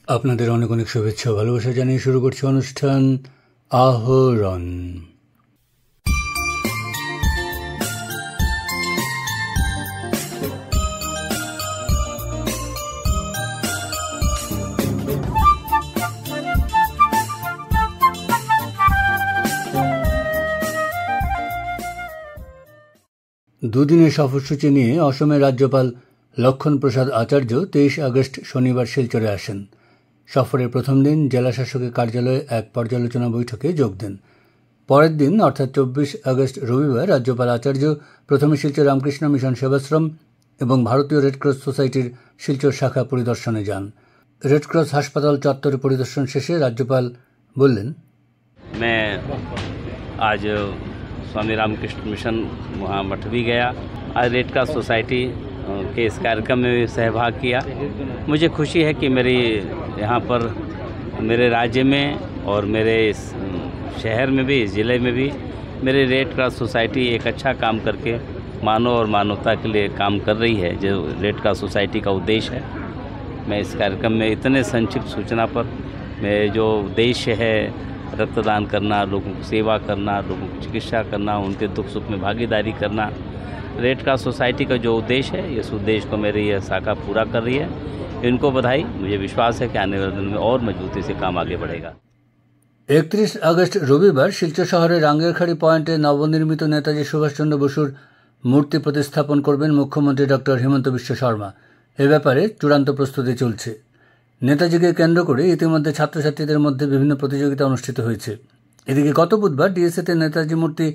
আপনাদের অনেক অনেক শুভেচ্ছা ভালোবাসা জানিয়ে শুরু করছি অনুষ্ঠান আহরণ। দুদিনের সফরসূচি নিয়ে অসমের রাজ্যপাল লক্ষণ প্রসাদ আচার্য 23 আগস্ট শনিবার শিলচরে আসেন। সফরের প্রথম দিন জেলা শাসকের কার্যালয়ে এক পর্যালোচনা বৈঠকে যোগ দেন। পরের দিন অর্থাৎ 24 আগস্ট রবিবার রাজ্যপাল আচার্য প্রথমে শিলচর রামকৃষ্ণ মিশন সেবাশ্রম এবং ভারতীয় রেডক্রস সোসাইটির শিলচর শাখা পরিদর্শনে যান। রেডক্রস হাসপাতাল চত্বরে পরিদর্শন শেষে রাজ্যপাল বললেন, मैं आज स्वामी रामकृष्ण मिशन वहाँ मठ भी गया। आज रेड क्रॉस सोसाइटी के इस कार्यक्रम में सहभाग किया। मुझे खुशी है कि मेरी यहाँ पर मेरे राज्य में और मेरे इस शहर में भी, इस ज़िले में भी मेरे रेड क्रॉस सोसाइटी एक अच्छा काम करके मानव और मानवता के लिए काम कर रही है, जो रेड क्रॉस सोसाइटी का उद्देश्य है। मैं इस कार्यक्रम में इतने संक्षिप्त सूचना पर मेरे जो उद्देश्य है रक्तदान करना, लोगों की सेवा करना, लोगों की चिकित्सा करना, उनके दुख सुख में भागीदारी करना, रेड क्रॉस सोसाइटी का जो उद्देश्य है, इस उद्देश्य को मेरी यह शाखा पूरा कर रही है। इनको बधाई। मुझे विश्वास है कि आने वाले दिन में और मजबूती से काम आगे बढ़ेगा। 31 আগস্ট রবিবার শিলচর শহরের রাঙ্গেরখাড়ি পয়েন্টে নবনির্মিত নেতাজি সুভাষচন্দ্র বসুর মূর্তি প্রতিস্থাপন করবেন মুখ্যমন্ত্রী ডক্টর হিমন্ত বিশ্ব শর্মা। এ ব্যাপারে চূড়ান্ত প্রস্তুতি চলছে। নেতাজিকে কেন্দ্র করে ইতিমধ্যে ছাত্রছাত্রীদের মধ্যে বিভিন্ন প্রতিযোগিতা অনুষ্ঠিত হয়েছে। এদিকে গত বুধবার ডিএসএতে নেতাজি মূর্তি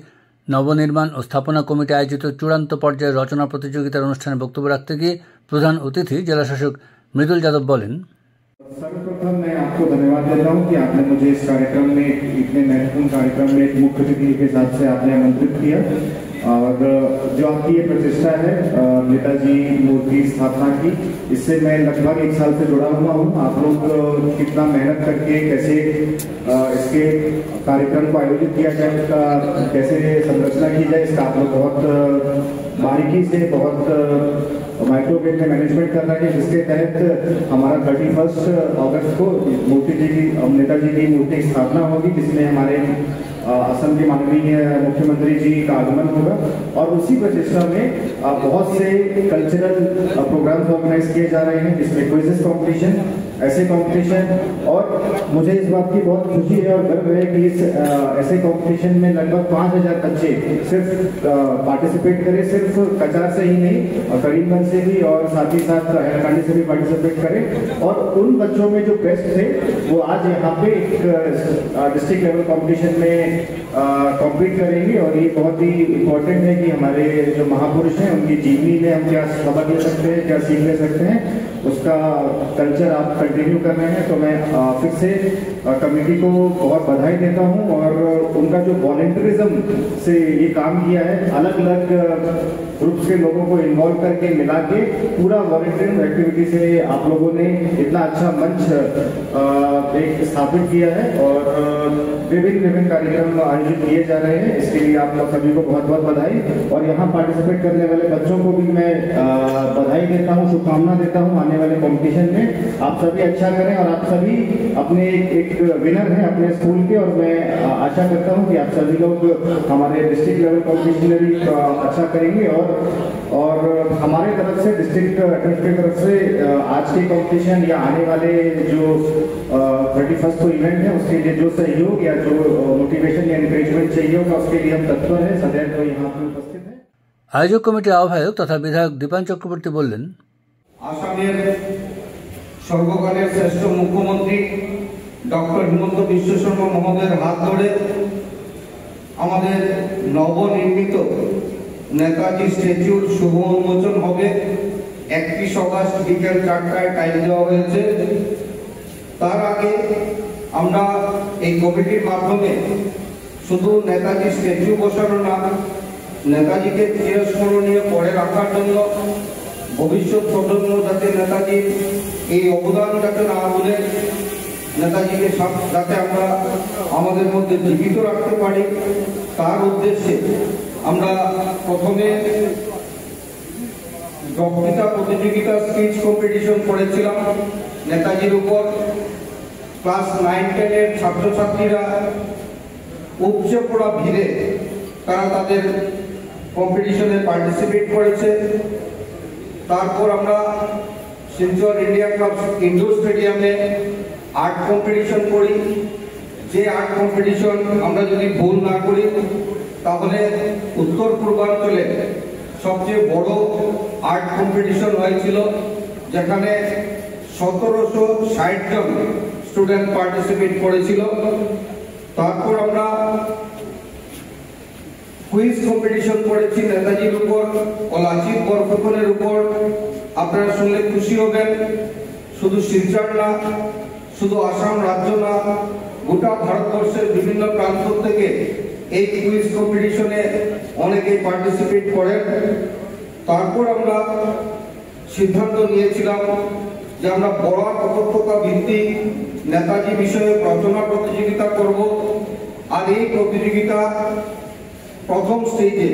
নবনির্মাণ ও স্থাপনা কমিটি আয়োজিত চূড়ান্ত পর্যায়ের রচনা প্রতিযোগিতার অনুষ্ঠানে বক্তব্য রাখতে গিয়ে প্রধান অতিথি জেলাশাসক মৃদুল যাদব বলেন, सर्वप्रथम मैं आपको धन्यवाद देता हूं कि आपने मुझे इस कार्यक्रम में, इतने महत्वपूर्ण कार्यक्रम में एक मुख्य अतिथि के हिसाब से आपने आमंत्रित किया। और जो आपकी ये प्रचेष्टा है नेताजी मूर्ति स्थापना की, इससे मैं लगभग 1 साल से जुड़ा हुआ हूँ। आप लोग कितना मेहनत करके कैसे इसके कार्यक्रम को आयोजित किया जाए, इसका कैसे संरचना की जाए, इसका आप लोग बहुत बारीकी से, बहुत माइक्रोवेव में मैनेजमेंट कर रहे हैं, जिसके तहत हमारा 31 अगस्त को नेताजी की मूर्ति स्थापना होगी, जिसमें हमारे असम के माननीय मुख्यमंत्री जी का आगमन होगा। और उसी प्रचेष्टा में बहुत से कल्चरल प्रोग्राम्स ऑर्गेनाइज किए जा रहे हैं, जिसमें क्विज़ेस कंपटीशन, ऐसे कंपटीशन, और मुझे इस बात की बहुत खुशी है और गर्व है कि इस ऐसे कंपटीशन में लगभग 5000 बच्चे सिर्फ पार्टिसिपेट करें, सिर्फ कचार से ही नहीं और करीमगंज से भी, और साथ ही साथ हैदराबाद से भी पार्टिसिपेट करें। और उन बच्चों में जो बेस्ट थे वो आज यहाँ पे एक डिस्ट्रिक्ट लेवल कंपटीशन में कॉम्पीट करेंगे। और ये बहुत ही इम्पोर्टेंट है कि हमारे जो महापुरुष हैं उनकी जीवनी में हम क्या सबक ले सकते हैं, क्या सीख ले सकते हैं, उसका कल्चर आप कंटिन्यू कर रहे हैं। तो मैं फिर से कमेटी को बहुत बधाई देता हूं। और उनका जो वॉलंटियरिज्म से ये काम किया है, अलग अलग ग्रुप्स के लोगों को इन्वॉल्व करके मिला के पूरा वॉलंटियरिज्म एक्टिविटी से आप लोगों ने इतना अच्छा मंच एक स्थापित किया है। और विभिन्न कार्यक्रम आयोजित किए जा रहे हैं, इसके लिए आप लोग सभी को बहुत बहुत बधाई। और यहाँ पार्टिसिपेट करने वाले बच्चों को भी मैं बधाई देता हूँ, शुभकामना देता हूँ आने वाले कंपटीशन में। आप सभी अच्छा करें और आप सभी अपने एक विनर हैं अपने स्कूल के। और मैं आशा करता हूँ कि आप सभी लोग हमारे डिस्ट्रिक्ट लेवल कंपटीशन में भी अच्छा करेंगे। और हमारे तरफ से, डिस्ट्रिक्ट की तरफ से आज के कंपटीशन या आने वाले जो 31 को इवेंट है, उसके लिए जो सहयोग या जो मोटिवेशन या एनकरेजमेंट चाहिए होगा, उसके लिए हम तत्पर हैं, सदैव तो यहाँ पर उपस्थित हैं। আয়োজক কমিটির আহ্বায়ক তথা বিধায়ক দীপান চক্রবর্তী বললেন, আসামের সর্বকালের শ্রেষ্ঠ মুখ্যমন্ত্রী ডক্টর হিমন্ত বিশ্ব শর্মা মহোদয়ের হাত ধরে আমাদের নবনির্মিত নেতাজি স্ট্যাচুর শুভ উন্মোচন হবে। 31 আগস্ট বিকেল 4টায় টাইম দেওয়া হয়েছে। তার আগে আমরা এই কমিটির মাধ্যমে শুধু নেতাজি স্ট্যাচু বসানো না, নেতাজিকে চিরস্মরণীয় করে রাখার জন্য ভবিষ্যৎ প্রজন্ম যাতে নেতাজির এই অবদান যাতে না ভুলে, নেতাজিকে যাতে আমরা আমাদের মধ্যে জীবিত রাখতে পারি, তার উদ্দেশ্যে আমরা প্রথমে বক্তৃতা প্রতিযোগিতা, স্পিচ কম্পিটিশন করেছিলাম নেতাজির উপর। ক্লাস 9-10-এর ছাত্রছাত্রীরা উপচে পড়া ভিড়ে তারা তাদের কম্পিটিশনে পার্টিসিপেট করেছে। তারপর আমরা শিলচর ইন্ডিয়া ক্লাব ইনডোর স্টেডিয়ামে আর্ট কম্পিটিশন করি। যে আর্ট কম্পিটিশন আমরা যদি ভুল না করি তাহলে উত্তর পূর্বাঞ্চলে সবচেয়ে বড় আর্ট কম্পিটিশন হয়েছিল, যেখানে 1760 জন স্টুডেন্ট পার্টিসিপেট করেছিল। তারপর আমরা কুইজ কম্পিটিশন করেছি নেতাজির উপর ও লাচিত বরফুকনের উপর। আপনারা শুনলে খুশি হবেন, শুধু শিলচর না, শুধু আসাম রাজ্য না, গোটা ভারতবর্ষের বিভিন্ন প্রান্ত থেকে এই কুইজ কম্পিটিশনে অনেকেই পার্টিসিপেট করেন। তারপর আমরা সিদ্ধান্ত নিয়েছিলাম যে আমরা বরাক উপত্যকা ভিত্তিক নেতাজি বিষয়ে রচনা প্রতিযোগিতা করব। আর এই প্রতিযোগিতা প্রথম স্টেজে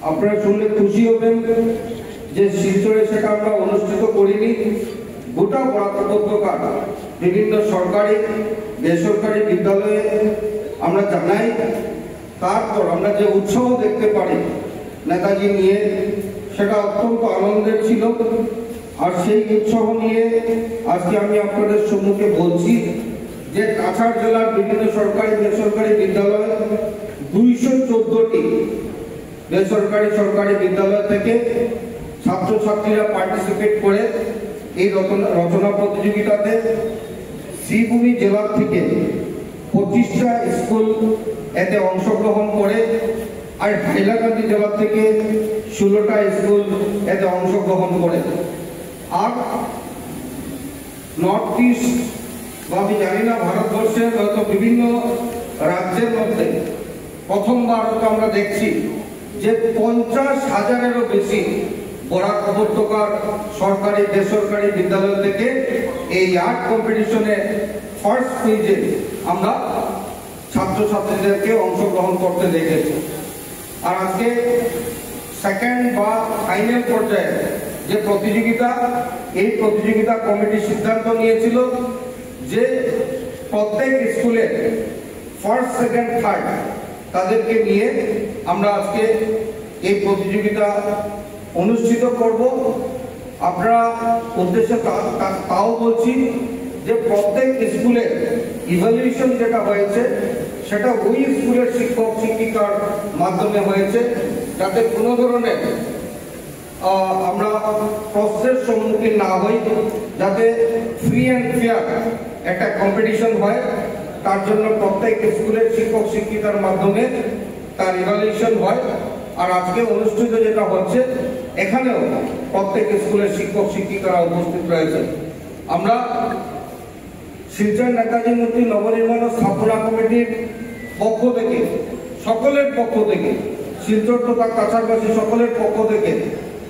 আপনারা শুনলে খুশি হবেন যে শিলচরে সেটা আমরা অনুষ্ঠিত করিনি। গোটা বরাক উপত্যকার বিভিন্ন সরকারি বেসরকারি বিদ্যালয়ে আমরা জানাই। তারপর আমরা যে উৎসাহ দেখতে পারি নেতাজি নিয়ে, সেটা অত্যন্ত আনন্দের ছিল। আর সেই উৎসাহ নিয়ে আজকে আমি আপনাদের সম্মুখে বলছি যে কাছাড় জেলার বিভিন্ন সরকারি বেসরকারি বিদ্যালয় 214টি বেসরকারি সরকারি বিদ্যালয় থেকে ছাত্রছাত্রীরা পার্টিসিপেট করে এই রচনা প্রতিযোগিতাতে। শ্রীভূমি জেলা থেকে 25টা স্কুল এতে অংশগ্রহণ করে, আর হাইলাকান্দি জেলা থেকে 16টা স্কুল এতে অংশগ্রহণ করে। আর নর্থ ইস্ট বা আমি জানি না ভারতবর্ষের হয়তো বিভিন্ন রাজ্যের মধ্যে প্রথমবার আমরা দেখছি যে 50,000-এরও বেশি বরাক উপত্যকার সরকারি বেসরকারি বিদ্যালয় থেকে এই আর্ট কম্পিটিশনে ফার্স্ট পেজে আমরা ছাত্রছাত্রীদেরকে অংশগ্রহণ করতে দেখেছি। আর আজকে সেকেন্ড বা ফাইনাল পর্যায়ে যে প্রতিযোগিতা, এই প্রতিযোগিতা কমিটি সিদ্ধান্ত নিয়েছিল যে প্রত্যেক স্কুলে ফার্স্ট সেকেন্ড থার্ড তাদেরকে নিয়ে আমরা আজকে এই প্রতিযোগিতা অনুষ্ঠিত করব। আপনারা উদ্দেশ্যে তাও বলছি যে প্রত্যেক স্কুলে ইভ্যালুয়েশন যেটা হয়েছে সেটা ওই স্কুলের শিক্ষক শিক্ষিকার মাধ্যমে হয়েছে, যাতে কোনো ধরনের আমরা প্রশ্নের সম্মুখীন না হই, যাতে ফ্রি অ্যান্ড ফেয়ার একটা কম্পিটিশন হয়। তার জন্য প্রত্যেক স্কুলের শিক্ষক শিক্ষিকার মাধ্যমে তার ইভ্যালুয়েশন হয়। আর আজকে অনুষ্ঠিত যেটা হচ্ছে এখানেও প্রত্যেক স্কুলের শিক্ষক শিক্ষিকারা উপস্থিত রয়েছে। আমরা শিলচর নেতাজি মূর্তি নবনির্মাণ ও স্থাপনা কমিটির পক্ষ থেকে, সকলের পক্ষ থেকে, শিলচর তথা কাছাড়বাসী সকলের পক্ষ থেকে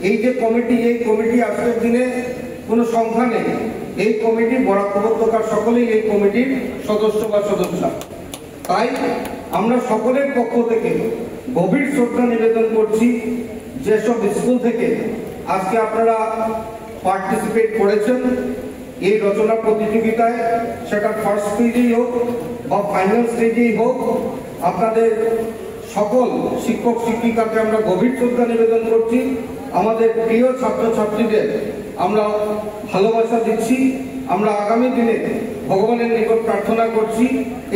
এই যে কমিটি, এই কমিটি আজকের দিনে কোনো সংখ্যা নেই। এই কমিটি বরাক উপত্যকার সকলেই এই কমিটির সদস্য বা সদস্যা। তাই আমরা সকলের পক্ষ থেকে গভীর শ্রদ্ধা নিবেদন করছি যেসব স্কুল থেকে আজকে আপনারা পার্টিসিপেট করেছেন এই রচনা প্রতিযোগিতায়, সেটা ফার্স্ট স্টেজেই হোক বা ফাইনাল স্টেজেই হোক, আপনাদের সকল শিক্ষক শিক্ষিকাকে আমরা গভীর শ্রদ্ধা নিবেদন করছি। আমাদের প্রিয় ছাত্রছাত্রীদের আমরা ভালোবাসা দিচ্ছি। আমরা আগামী দিনে ভগবানের নিকট প্রার্থনা করছি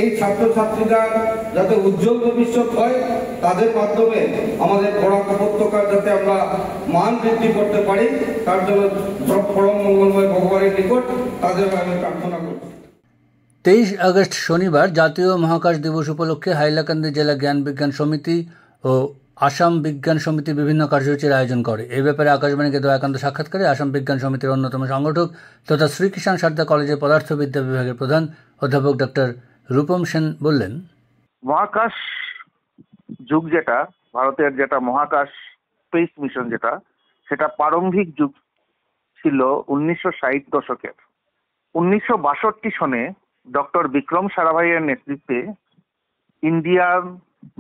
এই ছাত্রছাত্রীরা যাতে উজ্জ্বল ভবিষ্যৎ হয়, তাদের মাধ্যমে আমাদের বরাক উপত্যকার যাতে আমরা মান বৃদ্ধি করতে পারি, তার জন্য পরম মঙ্গলময় ভগবানের নিকট তাদের আমি প্রার্থনা করছি। 23 আগস্ট শনিবার জাতীয় মহাকাশ দিবস উপলক্ষে হাইলাকান্দি জেলা জ্ঞান বিজ্ঞান সমিতি ও আসাম বিজ্ঞান সমিতি বিভিন্ন কার্যসূচির আয়োজন করে। এই ব্যাপারে আকাশবাণীকে দেওয়া একান্ত সাক্ষাৎকারে আসাম বিজ্ঞান সমিতির অন্যতম সংগঠক তথা শ্রীকৃষ্ণ সারদা কলেজের পদার্থবিদ্যা বিভাগের প্রধান অধ্যাপক ডক্টর রূপম সেন বললেন, মহাকাশ যুগ যেটা, ভারতের যেটা মহাকাশ স্পেস মিশন যেটা, সেটা প্রারম্ভিক যুগ ছিল 1960 দশকের। 1962 সনে ডক্টর বিক্রম সারাভাইয়ের নেতৃত্বে Indian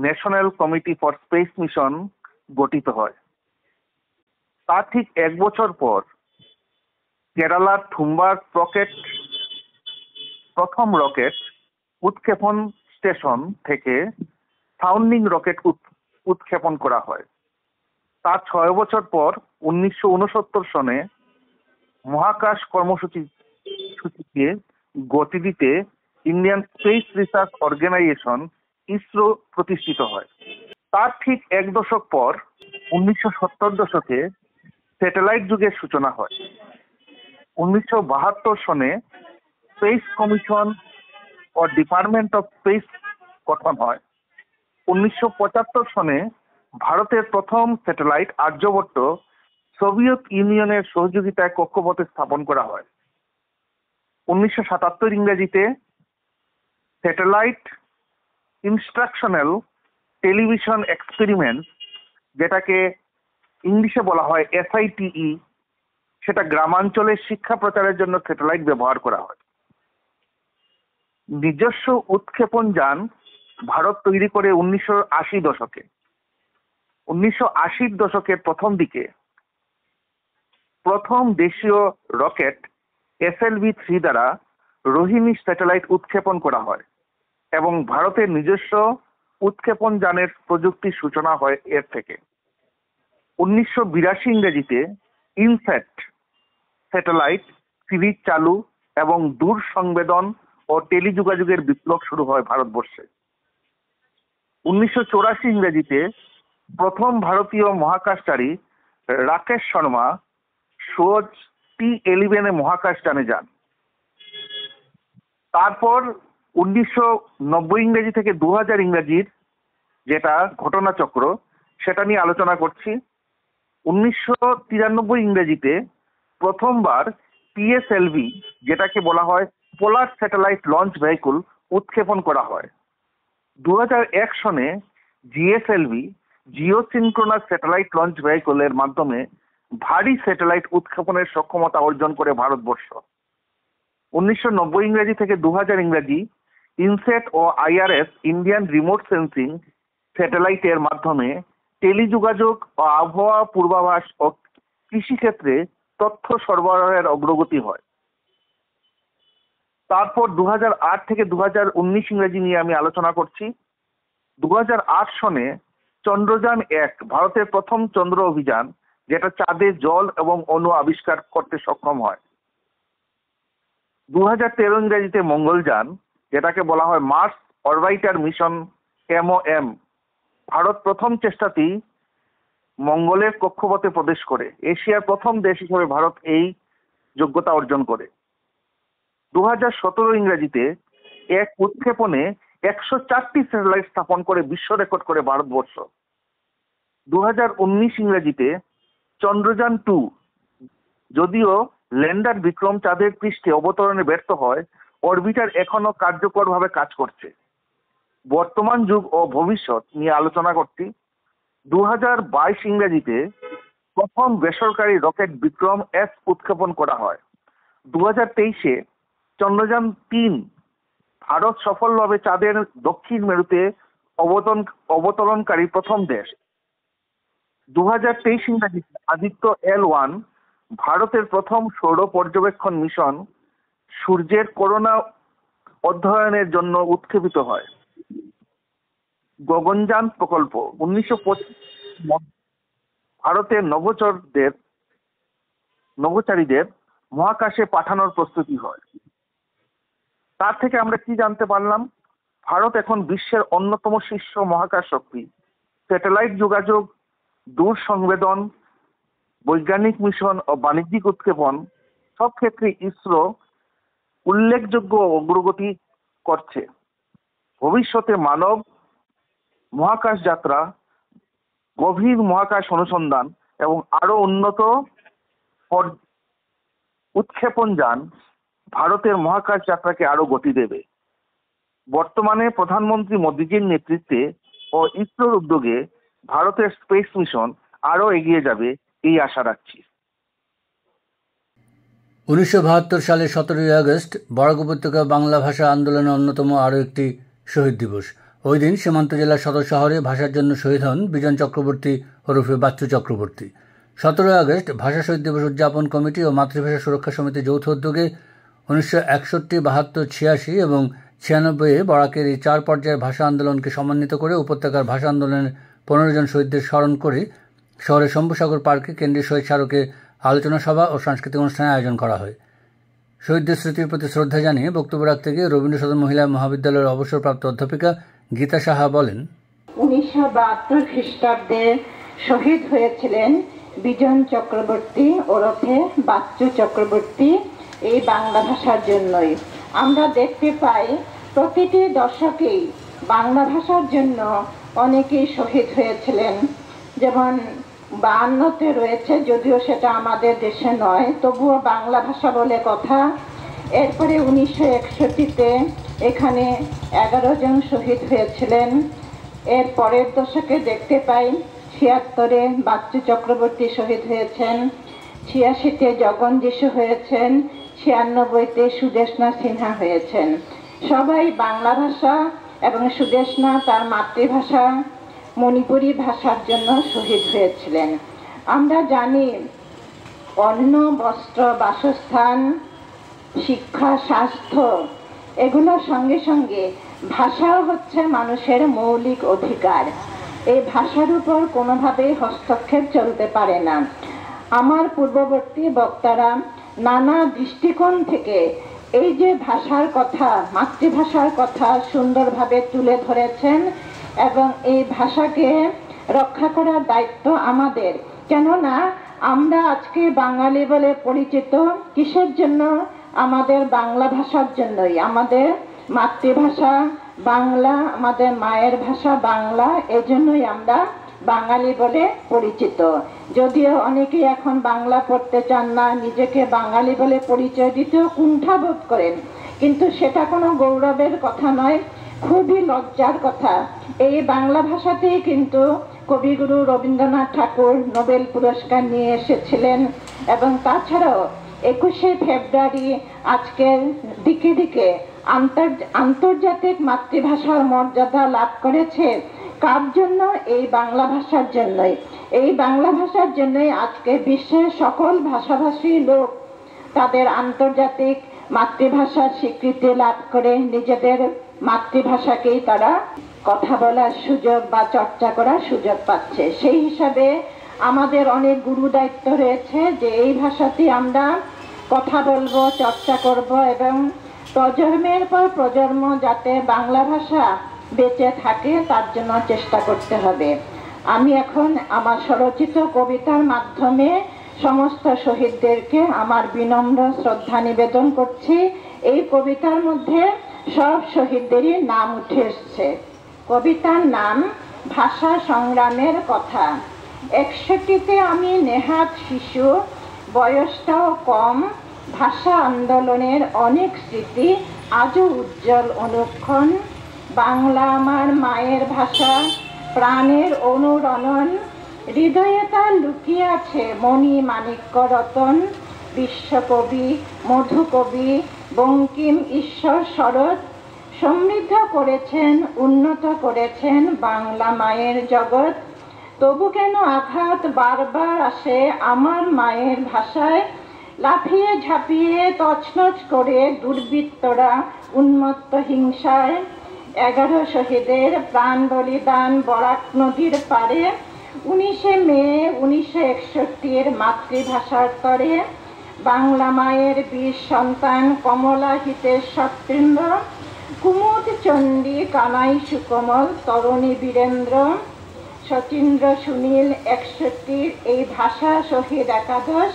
national committee for space mission গঠিত হয়। তার ঠিক 1 বছর পর কেরালার থুম্বার প্রথম রকেট উৎক্ষেপণ স্টেশন থেকে সাউন্ডিং রকেট উৎক্ষেপণ করা হয়। তার 6 বছর পর 1969 সনে মহাকাশ কর্মসূচিকে গতি দিতে Indian space research organisation ISRO প্রতিষ্ঠিত হয়। তার ঠিক 1 দশক পর 1970 দশকে স্যাটেলাইট যুগের সূচনা হয়। 1972 সনে স্পেস কমিশন ও ডিপার্টমেন্ট অফ স্পেস গঠন হয়। 1975 সনে ভারতের প্রথম স্যাটেলাইট আর্যভট্ট সোভিয়েত ইউনিয়নের সহযোগিতায় কক্ষপথে স্থাপন করা হয়। 1977 ইংরেজিতে স্যাটেলাইট ইনস্ট্রাকশনাল টেলিভিশন এক্সপেরিমেন্ট, যেটাকে ইংলিশে বলা হয় SITE, সেটা গ্রামাঞ্চলে শিক্ষা প্রচারের জন্য স্যাটেলাইট ব্যবহার করা হয়। নিজস্ব উৎক্ষেপণ যান ভারত তৈরি করে 1980 দশকে। 1980 দশকের প্রথম দিকে প্রথম দেশীয় রকেট SLV-3 দ্বারা রোহিণী স্যাটেলাইট উৎক্ষেপণ করা হয় এবং ভারতের নিজস্ব উৎক্ষেপণ যানের প্রযুক্তির সূচনা হয় এর থেকে। 1982 ইংরেজিতে ইনস্যাট স্যাটেলাইট সিরিজ চালু এবং দূর সংবেদন ও টেলিযোগাযোগের বিপ্লব শুরু হয় ভারতবর্ষে। 1984 ইংরেজিতে প্রথম ভারতীয় মহাকাশচারী রাকেশ শর্মা সোজ T11 মহাকাশযানে যান। তারপর 1990 ইংরেজি থেকে 2000 ইংরেজির যেটা ঘটনাচক্র, সেটা নিয়ে আলোচনা করছি। 1993 ইংরেজিতে প্রথমবার PSLV, যেটাকে বলা হয় পোলার স্যাটেলাইট লঞ্চ ভেহিকল, উৎক্ষেপণ করা হয়। 2001 সনে GSLV জিওসিনক্রোনাস স্যাটেলাইট লঞ্চ ভেহিকলের মাধ্যমে ভারী স্যাটেলাইট উৎক্ষেপণের সক্ষমতা অর্জন করে ভারতবর্ষ। 1990 ইংরেজি থেকে 2000 ইংরেজি ইনসেট ও IRS ইন্ডিয়ান রিমোট সেন্সিং স্যাটেলাইটের মাধ্যমে টেলিযোগাযোগ ও আবহাওয়া পূর্বাভাস ও কৃষিক্ষেত্রে তথ্য সরবরাহের অগ্রগতি হয়। তারপর 2008 থেকে 2019 ইংরেজি নিয়ে আমি আলোচনা করছি। 2008 সনে চন্দ্রযান-1 ভারতের প্রথম চন্দ্র অভিযান, যেটা চাঁদে জল এবং অণু আবিষ্কার করতে সক্ষম হয়। 2013 ইংরেজিতে মঙ্গলযান, যেটাকে বলা হয় Mars orbiter mission MOM, Bharat প্রথম চেষ্টাতেই মঙ্গলের কক্ষপথে প্রবেশ করে। এশিয়ার প্রথম দেশ হিসেবে ভারত এই যোগ্যতা অর্জন করে। 2017 ইংরেজিতে এক উৎক্ষেপণে 104টি স্যাটেলাইট স্থাপন করে বিশ্ব রেকর্ড করে ভারতবর্ষ। 2019 ইংরেজিতে চন্দ্রযান-2, যদিও ল্যান্ডার বিক্রম চাঁদের পৃষ্ঠে অবতরণে ব্যর্থ হয়, অরবিটার এখনো কার্যকরভাবে কাজ করছে। বর্তমান যুগ ও ভবিষ্যৎ নিয়ে আলোচনা করছি। 2022 ইংরেজিতে প্রথম বেসরকারি রকেট বিক্রম-S উৎক্ষেপণ করা হয়। 2023-এ চন্দ্রযান-3 ভারত সফলভাবে চাঁদের দক্ষিণ মেরুতে অবতরণকারী প্রথম দেশ। 2023 ইংরেজিতে আদিত্য L1 ভারতের প্রথম সৌর পর্যবেক্ষণ মিশন সূর্যের করোনা অধ্যয়নের জন্য উৎক্ষেপিত হয়। গগনযান প্রকল্প 1925 ভারতের নভোচারীদের মহাকাশে পাঠানোর প্রস্তুতি হয়। তার থেকে আমরা কি জানতে পারলাম? ভারত এখন বিশ্বের অন্যতম শীর্ষ মহাকাশ শক্তি। স্যাটেলাইট যোগাযোগ, দূর সংবেদন, বৈজ্ঞানিক মিশন ও বাণিজ্যিক উৎক্ষেপণ সব ক্ষেত্রে ইসরো উল্লেখযোগ্য অগ্রগতি করছে। ভবিষ্যতে মানব মহাকাশ যাত্রা, গভীর মহাকাশ অনুসন্ধান এবং আরো উন্নত উৎক্ষেপণ যান ভারতের মহাকাশ যাত্রাকে আরো গতি দেবে। বর্তমানে প্রধানমন্ত্রী মোদীজির নেতৃত্বে ও ইসরোর উদ্যোগে ভারতের স্পেস মিশন আরো এগিয়ে যাবে, এই আশা রাখছি। 1972 সালের 17 আগস্ট বরাক উপত্যকা বাংলা ভাষা আন্দোলনের অন্যতম আরও একটি শহীদ দিবস। ওই দিন সীমান্ত জেলার সদর শহরে ভাষার জন্য শহীদ হন বিজন চক্রবর্তী ওরফে বাচ্চু চক্রবর্তী। 17 আগস্ট ভাষা শহীদ দিবস উদযাপন কমিটি ও মাতৃভাষা সুরক্ষা সমিতি যৌথ উদ্যোগে 1961, 72, 86 এবং 96-এ বরাকের এই 4 পর্যায়ের ভাষা আন্দোলনকে সমন্বিত করে উপত্যকার ভাষা আন্দোলনের 15 জন শহীদদের স্মরণ করে শহরের শম্ভুসাগর পার্কে কেন্দ্রীয় শহীদ স্মারকে আলোচনা সভা ও সাংস্কৃতিক অনুষ্ঠানের আয়োজন করা হয়। শহীদদের স্মৃতির প্রতি শ্রদ্ধা জানিয়ে বক্তব্য রাখতে গিয়ে রবীন্দ্র সদন মহিলা মহাবিদ্যালয়ের অবসরপ্রাপ্ত অধ্যাপিকা গীতা সাহা বলেন, 1972 খ্রিস্টাব্দে শহীদ হয়েছিলেন বিজন চক্রবর্তী ওরফে বাচ্চু চক্রবর্তী এই বাংলা ভাষার জন্যই। আমরা দেখতে পাই প্রতিটি দশকেই বাংলা ভাষার জন্য অনেকেই শহীদ হয়েছিলেন। যেমন 52-তে রয়েছে, যদিও সেটা আমাদের দেশে নয়, তবুও বাংলা ভাষা বলে কথা। এরপরে 1961-তে এখানে 11 জন শহীদ হয়েছিলেন। এর পরের দশকে দেখতে পাই 76-এ বাচ্চু চক্রবর্তী শহীদ হয়েছেন, 86-তে জগন যিশু হয়েছেন, 96-তে সুদেষ্ণা সিনহা হয়েছেন। সবাই বাংলা ভাষা এবং সুদেষ্ণা তার মাতৃভাষা মণিপুরী ভাষার জন্য শহীদ হয়েছিলেন। আমরা জানি অন্ন, বস্ত্র, বাসস্থান, শিক্ষা, স্বাস্থ্য এগুলোর সঙ্গে সঙ্গে ভাষাও হচ্ছে মানুষের মৌলিক অধিকার। এই ভাষার উপর কোনোভাবেই হস্তক্ষেপ চলতে পারে না। আমার পূর্ববর্তী বক্তারা নানা দৃষ্টিকোণ থেকে এই যে ভাষার কথা, মাতৃভাষার কথা সুন্দরভাবে তুলে ধরেছেন এবং এই ভাষাকে রক্ষা করার দায়িত্ব আমাদের। কেননা আমরা আজকে বাঙালি বলে পরিচিত কিসের জন্য? আমাদের বাংলা ভাষার জন্যই। আমাদের মাতৃভাষা বাংলা, আমাদের মায়ের ভাষা বাংলা, এজন্যই আমরা বাঙালি বলে পরিচিত। যদিও অনেকেই এখন বাংলা পড়তে চান না, নিজেকে বাঙালি বলে পরিচয় দিতেও কুণ্ঠাবোধ করেন, কিন্তু সেটা কোনো গৌরবের কথা নয়, খুবই লজ্জার কথা। এই বাংলা ভাষাতেই কিন্তু কবিগুরু রবীন্দ্রনাথ ঠাকুর নোবেল পুরস্কার নিয়ে এসেছিলেন। এবং তাছাড়াও 21শে ফেব্রুয়ারি আজকের দিকে দিকে আন্তর্জাতিক মাতৃভাষার মর্যাদা লাভ করেছে। কার জন্য? এই বাংলা ভাষার জন্যই। এই বাংলা ভাষার জন্যই আজকে বিশ্বের সকল ভাষাভাষী লোক তাদের আন্তর্জাতিক মাতৃভাষার স্বীকৃতি লাভ করে নিজেদের মাতৃভাষাকেই তারা কথা বলার সুযোগ বা চর্চা করার সুযোগ পাচ্ছে। সেই হিসাবে আমাদের অনেক গুরু দায়িত্ব রয়েছে যে এই ভাষাতেই আমরা কথা বলবো, চর্চা করব এবং প্রজন্মের পর প্রজন্ম যাতে বাংলা ভাষা বেঁচে থাকে তার জন্য চেষ্টা করতে হবে। আমি এখন আমার স্বরচিত কবিতার মাধ্যমে সমস্ত শহীদদেরকে আমার বিনম্র শ্রদ্ধা নিবেদন করছি। এই কবিতার মধ্যে সব শহীদদেরই নাম উঠে এসছে। কবিতার নাম ভাষা সংগ্রামের কথা। 61তে আমি নেহাত শিশু, বয়সটাও কম, ভাষা আন্দোলনের অনেক স্মৃতি আজও উজ্জ্বল অনুক্ষণ। বাংলা আমার মায়ের ভাষা, প্রাণের অনুরণন, হৃদয়ে তার লুকিয়ে আছে মণি মাণিক্য রতন। বিশ্বকবি, মধুকবি, বঙ্কিম, ঈশ্বর শরৎ সমৃদ্ধ করেছেন, উন্নত করেছেন বাংলা মায়ের জগৎ। তবু কেন আঘাত বারবার আসে আমার মায়ের ভাষায়? লাফিয়ে ঝাঁপিয়ে তছনছ করে দুর্বৃত্তরা উন্মত্ত হিংসায়। 11 শহীদের প্রাণ বলিদান বরাক নদীর পারে, 19শে মে 1961 মাতৃভাষার তরে। বাংলা মায়ের বীর সন্তান কমলা হিতেশ সত্যেন্দ্র, কুমুদ চণ্ডী কানাই সুকোমল তরুণী বীরেন্দ্র, শচীন্দ্র সুনীল 61 এই ভাষা শহীদ একাদশ।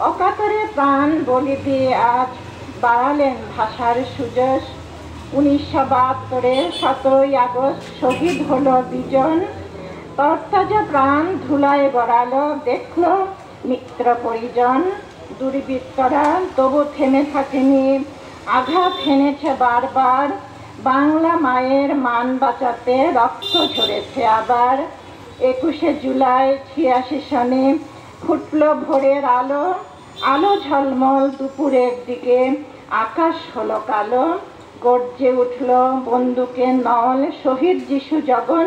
অকাতরে প্রাণ বলি দিয়ে আজ বাড়ালেন ভাষার সুযশ। 1972 17 আগস্ট শহীদ হলো বিজন, তরতাজা প্রাণ ধুলায় গড়ালো দেখল মিত্র পরিজন। দুর্বৃত্তরা তবু থেমে থাকেনি, আঘাত হেনেছে বারবার, বাংলা মায়ের মান বাঁচাতে রক্ত ঝরেছে আবার। 21শে জুলাই 86 সনে ফুটল ভোরের আলো, আলো ঝলমল দুপুরের দিকে আকাশ হলো কালো। গর্জে উঠল বন্দুকের নল, শহীদ যিশু জগন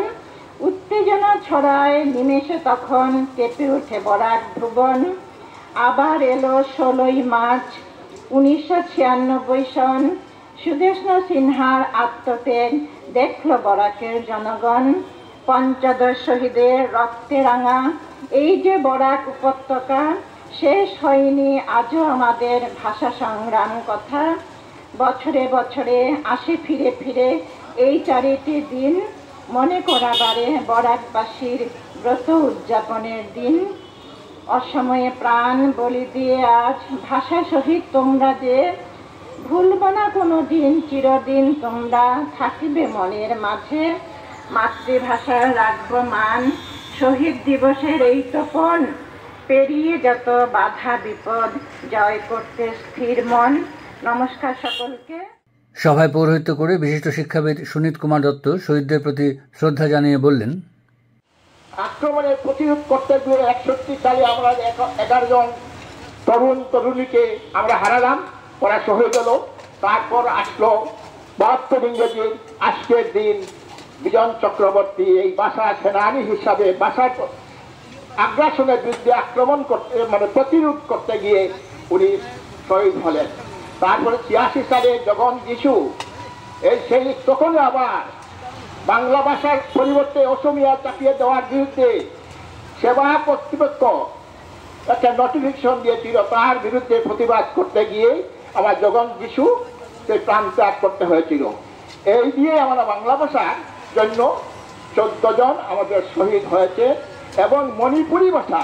উত্তেজনা ছড়ায় নিমেষে, তখন কেঁপে ওঠে বরাক ভুবন। আবার এলো 16ই মার্চ 1996 সন। সুদেষ্ণ সিনহার আত্মত্যাগ দেখল বরাকের জনগণ। পঞ্চদশ শহীদের রক্তে রাঙা এই যে বরাক উপত্যকা, শেষ হয়নি আজও আমাদের ভাষা সংগ্রাম কথা। বছরে বছরে আসে ফিরে ফিরে এই চারিটি দিন, মনে করাবারে বরাকবাসীর ব্রত উদযাপনের দিন। অসময়ে প্রাণ বলি দিয়ে আজ ভাষা শহীদ তোমরা যে, ভুলব না কোনো দিন, চিরদিন তোমরা থাকিবে মনের মাঝে। মাতৃভাষার রাখব মান, শহীদ দিবসের এই তপন, পেরিয়ে যত বাধা বিপদ জয় করতে স্থির মন। নমস্কার সকলকে। সভায় পৌরোহিত্য করে বিশিষ্ট শিক্ষাবিদ সুনীত কুমার দত্ত শহীদদের প্রতি শ্রদ্ধা জানিয়ে বললেন, আক্রমণের প্রতিরোধ করতে গিয়ে 61 সালে আমরা 11 জন তরুণ তরুণীকে আমরা হারালাম, ওরা শহীদ হলো। তারপর আসলো 72 ইংরেজির আজকের দিন। বিজন চক্রবর্তী এই ভাষা সেনানী হিসাবে ভাষার আগ্রাসনের বিরুদ্ধে আক্রমণ করতে প্রতিরোধ করতে গিয়ে উনি শহীদ হলেন। তারপরে 86 সালে যখন যিশু সেই তখন আবার বাংলা ভাষার পরিবর্তে অসমিয়া চাপিয়ে দেওয়ার বিরুদ্ধে সেবা কর্তৃপক্ষ একটা নোটিফিকেশন দিয়েছিল, তার বিরুদ্ধে প্রতিবাদ করতে গিয়ে আমার যখন যিশু সে প্রাণ ত্যাগ করতে হয়েছিল। এই দিয়ে আমরা বাংলা ভাষার জন্য 14 জন আমাদের শহীদ হয়েছে। এবং মণিপুরি ভাষা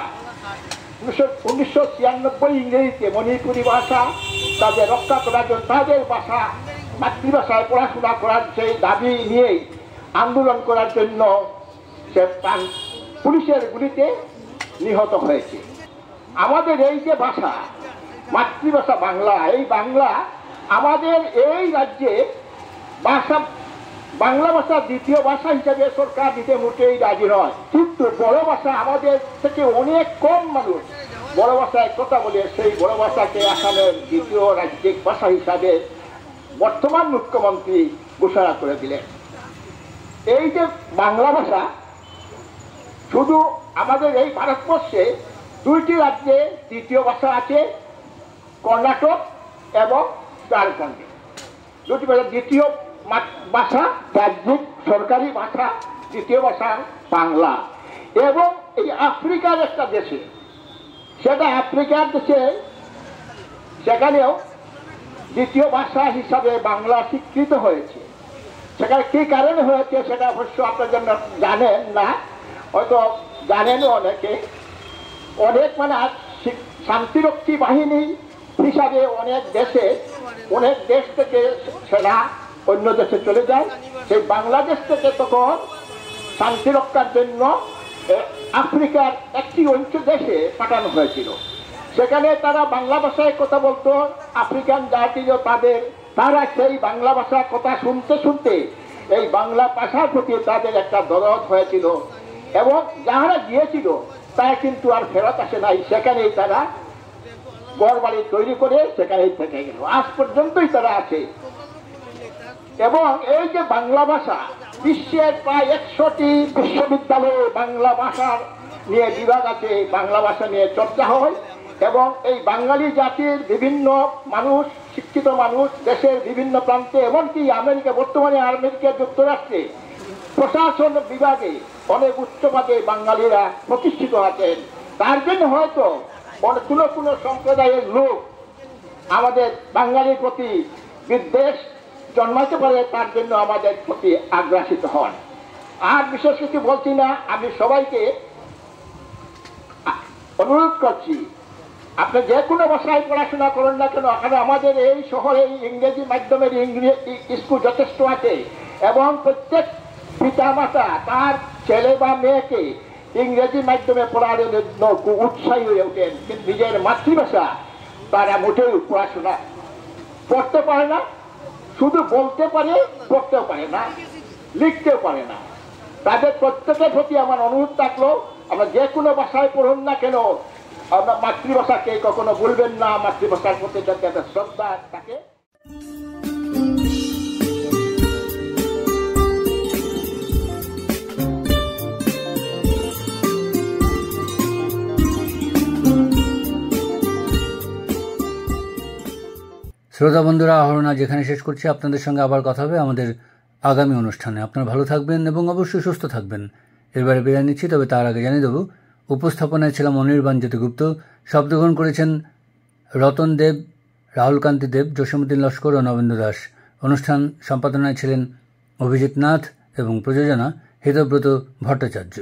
1996 ইংরেজিতে মণিপুরি ভাষা তাদের রক্ষা করার জন্য, তাদের ভাষা মাতৃভাষায় পড়াশোনা করার সেই দাবি নিয়েই আন্দোলন করার জন্য সে পুলিশের গুলিতে নিহত হয়েছে। আমাদের এই যে ভাষা মাতৃভাষা বাংলা, এই বাংলা আমাদের এই রাজ্যে ভাষা, বাংলা ভাষা দ্বিতীয় ভাষা হিসেবে সরকার দিতে মোটেই রাজি নয়। কিন্তু বড় ভাষা আমাদের থেকে অনেক কম মানুষ বড় ভাষায় কথা বলে, সেই বড় ভাষাকে আসামের দ্বিতীয় রাজ্যিক ভাষা হিসাবে বর্তমান মুখ্যমন্ত্রী ঘোষণা করে দিলেন। এই যে বাংলা ভাষা শুধু আমাদের এই ভারতবর্ষে 2টি রাজ্যে দ্বিতীয় ভাষা আছে, কর্ণাটক এবং ঝাড়খণ্ডে। 2টি ভাষা দ্বিতীয় ভাষা, রাজ্যিক সরকারি ভাষা দ্বিতীয় ভাষা বাংলা। এবং এই আফ্রিকার একটা দেশে, সেটা আফ্রিকার দেশে সেখানেও দ্বিতীয় ভাষা হিসাবে বাংলা স্বীকৃত হয়েছে। সেখানে কি কারণে হয়েছে সেটা অবশ্য আপনার জন্য জানেন না, হয়তো জানেনও অনেকে। অনেক শান্তিরক্ষী বাহিনী হিসাবে অনেক দেশ থেকে সেনা অন্য দেশে চলে যায়। সেই বাংলাদেশ থেকে তখন শান্তিরক্ষার জন্য আফ্রিকার একটি দেশে পাঠানো হয়েছিল। সেখানে তারা বাংলা ভাষায় কথা বলতো। আফ্রিকান জাতি তারা সেই বাংলা ভাষার কথা শুনতে শুনতে এই বাংলা ভাষার প্রতি তাদের একটা দরদ হয়েছিল। এবং যারা গিয়েছিল তারা কিন্তু আর ফেরত আসে নাই, সেখানেই তারা ঘর বাড়ি তৈরি করে সেখানেই থেকে গেল, আজ পর্যন্তই তারা আছে। এবং এই যে বাংলা ভাষা, বিশ্বের প্রায় 100টি বিশ্ববিদ্যালয়ে বাংলা ভাষার নিয়ে বিভাগ আছে, বাংলা ভাষা নিয়ে চর্চা হয়। এবং এই বাঙালি জাতির বিভিন্ন মানুষ, শিক্ষিত মানুষ দেশের বিভিন্ন প্রান্তে, এমনকি বর্তমানে আমেরিকা যুক্তরাষ্ট্রে প্রশাসন বিভাগে অনেক উচ্চ পদে বাঙালিরা প্রতিষ্ঠিত আছেন। তার জন্য হয়তো কোনো সম্প্রদায়ের লোক আমাদের বাঙালির প্রতি বিদ্বেষ জন্মাতে পারে, তার জন্য আমাদের প্রতি আগ্রাসিত হন। আর বিশেষ কিছু বলছি না, আমি সবাইকে অনুরোধ করছি, আপনি যে কোনো ভাষায় পড়াশোনা করেন না কেন, এখানে আমাদের এই শহরে ইংরেজি মাধ্যমের স্কুল যথেষ্ট আছে। এবং প্রত্যেক পিতামাতা তার ছেলে বা মেয়েকে ইংরেজি মাধ্যমে পড়ার জন্য খুব উৎসাহী হয়ে ওঠেন। কিন্তু নিজের মাতৃভাষা তারা মোটেই পড়াশোনা করতে পারে না, শুধু বলতে পারে, পড়তেও পারে না, লিখতেও পারে না। তাদের প্রত্যেকের প্রতি আমার অনুরোধ থাকলো, আমরা যে কোনো ভাষায় পড়ুন না কেন, আমরা মাতৃভাষাকে কখনো ভুলবেন না, মাতৃভাষার প্রতি যাতে একটা শ্রদ্ধা থাকে। শ্রোতা বন্ধুরা, আহরণ আজ এখানে শেষ করছি। আপনাদের সঙ্গে আবার কথা হবে আমাদের আগামী অনুষ্ঠানে। আপনারা ভালো থাকবেন এবং অবশ্যই সুস্থ থাকবেন। এবারে বিদায় নিচ্ছি, তবে তার আগে জানিয়ে দেব, উপস্থাপনায় ছিলাম অনির্বাণ জ্যোতিগুপ্ত, শব্দগ্রহণ করেছেন রতন দেব, রাহুল কান্তি দেব, জসীমউদ্দিন লস্কর ও নবেন্দু দাস। অনুষ্ঠান সম্পাদনায় ছিলেন অভিজিৎ নাথ এবং প্রযোজনা হৃদব্রত ভট্টাচার্য।